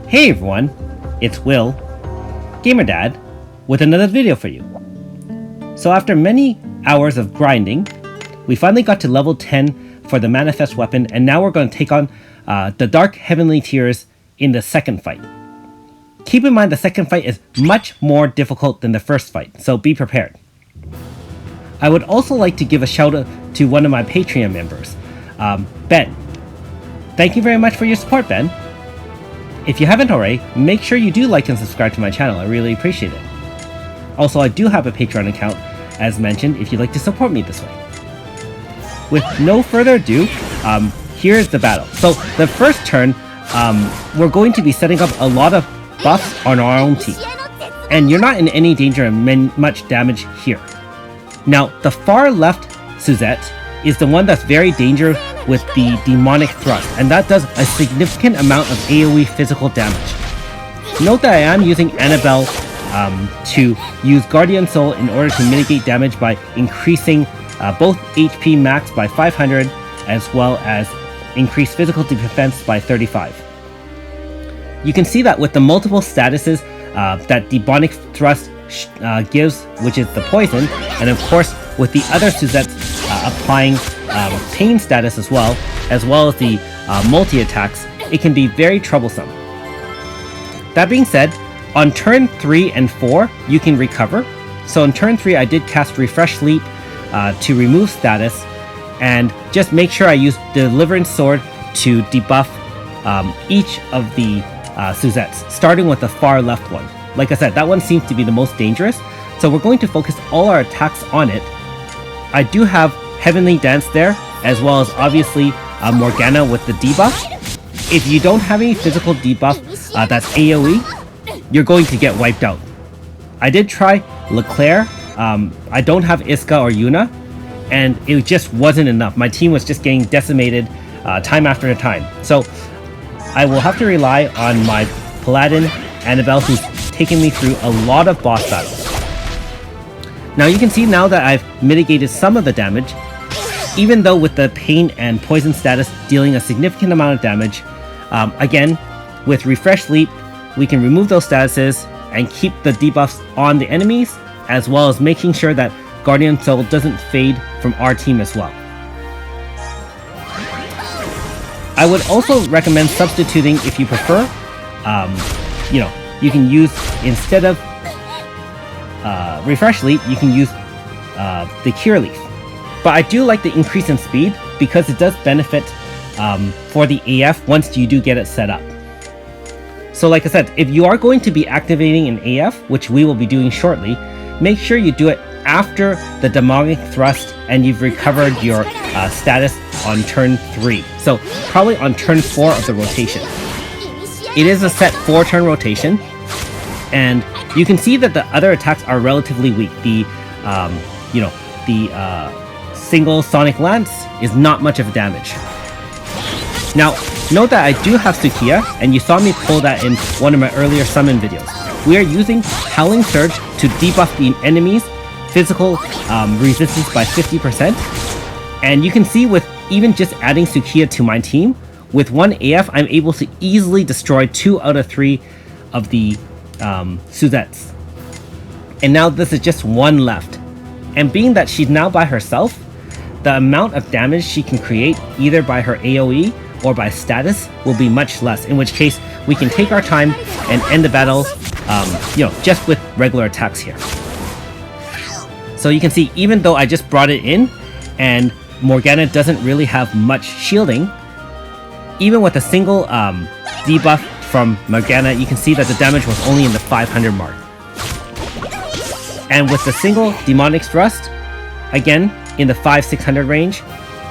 Hey everyone, it's Will, Gamer Dad, with another video for you. So after many hours of grinding, we finally got to level 10 for the Manifest weapon, and now we're going to take on the Dark Heavenly Tiers in the second fight. Keep in mind the second fight is much more difficult than the first fight, so be prepared. I would also like to give a shout out to one of my Patreon members, Ben. Thank you very much for your support, Ben. If you haven't already, make sure you do like and subscribe to my channel, I really appreciate it. Also, I do have a Patreon account, as mentioned, if you'd like to support me this way. With no further ado, here's the battle. So, the first turn, we're going to be setting up a lot of buffs on our own team. And you're not in any danger of much damage here. Now, the far left Suzette is the one that's very dangerous with the demonic thrust, and that does a significant amount of AoE physical damage. Note that I am using Annabelle to use Guardian Soul in order to mitigate damage by increasing both HP max by 500 as well as increase physical defense by 35. You can see that with the multiple statuses that demonic thrust gives, which is the poison, and of course with the other Suzettes applying pain status as well as the multi-attacks, it can be very troublesome. That being said, on turn 3 and 4 you can recover. So in turn 3 I did cast Refresh Sleep to remove status, and just make sure I use Deliverance Sword to debuff each of the Suzettes, starting with the far left one. Like I said, that one seems to be the most dangerous, so we're going to focus all our attacks on it. I do have Heavenly Dance there, as well as obviously Morgana with the debuff. If you don't have any physical debuff that's AoE, you're going to get wiped out. I did try Leclerc. I don't have Iska or Yuna, and it just wasn't enough. My team was just getting decimated time after time. So I will have to rely on my Paladin, Annabelle, who's taken me through a lot of boss battles. Now you can see now that I've mitigated some of the damage, even though with the pain and poison status dealing a significant amount of damage. Again, with Refresh Sleep, we can remove those statuses and keep the debuffs on the enemies, as well as making sure that Guardian Soul doesn't fade from our team as well. I would also recommend substituting if you prefer. You can use, instead of Refresh Sleep, you can use the Cure Leaf. But I do like the increase in speed because it does benefit for the AF once you do get it set up. So like I said, if you are going to be activating an AF, which we will be doing shortly, make sure you do it after the demonic thrust and you've recovered your status on turn 3. So probably on turn 4 of the rotation. It is a set 4-turn rotation, and you can see that the other attacks are relatively weak. The single Sonic Lance is not much of a damage. Now, note that I do have Sukiya, and you saw me pull that in one of my earlier summon videos. We are using Howling Surge to debuff the enemy's physical resistance by 50%. And you can see with even just adding Sukiya to my team, with one AF, I'm able to easily destroy 2 out of 3 of the Suzettes. And now this is just one left. And being that she's now by herself, the amount of damage she can create, either by her AoE or by status, will be much less. In which case, we can take our time and end the battle, just with regular attacks here. So you can see, even though I just brought it in, and Morgana doesn't really have much shielding, even with a single debuff from Morgana, you can see that the damage was only in the 500 mark. And with the single demonic thrust, again in the 500-600 range,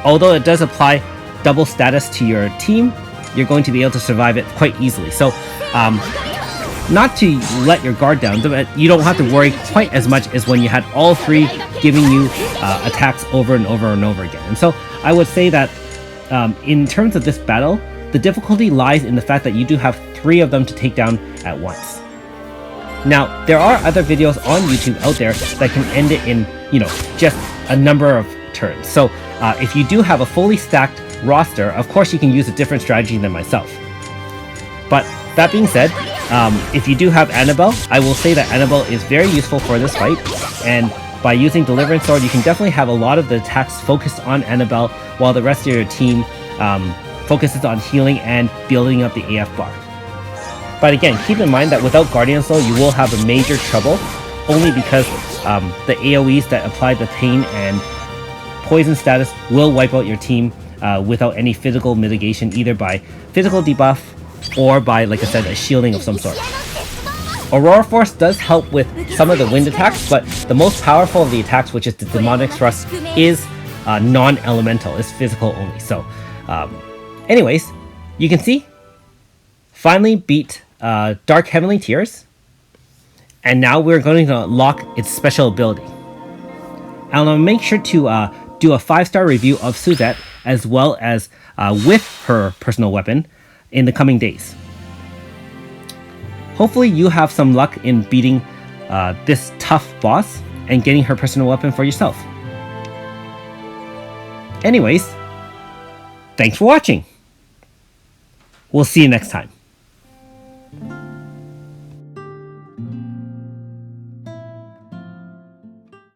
although it does apply double status to your team, you're going to be able to survive it quite easily. So not to let your guard down, but you don't have to worry quite as much as when you had all 3 giving you attacks over and over and over again. And so I would say that in terms of this battle, the difficulty lies in the fact that you do have 3 of them to take down at once. Now, there are other videos on YouTube out there that can end it in, just a number of turns. So if you do have a fully stacked roster, of course you can use a different strategy than myself. But that being said, if you do have Annabelle, I will say that Annabelle is very useful for this fight, and by using Deliverance Sword, you can definitely have a lot of the attacks focused on Annabelle, while the rest of your team focuses on healing and building up the AF bar. But again, keep in mind that without Guardian Soul, you will have a major trouble, only because the AoEs that apply the pain and poison status will wipe out your team without any physical mitigation, either by physical debuff or by, like I said, a shielding of some sort. Aurora Force does help with some of the wind attacks, but the most powerful of the attacks, which is the Demonic Thrust, is non-elemental, is physical only. So, anyways, you can see, finally beat Dark Heavenly Tears, and now we're going to unlock its special ability. And I'll make sure to do a 5-star review of Suzette, as well as with her personal weapon, in the coming days. Hopefully you have some luck in beating this tough boss and getting her personal weapon for yourself. Anyways, thanks for watching. We'll see you next time.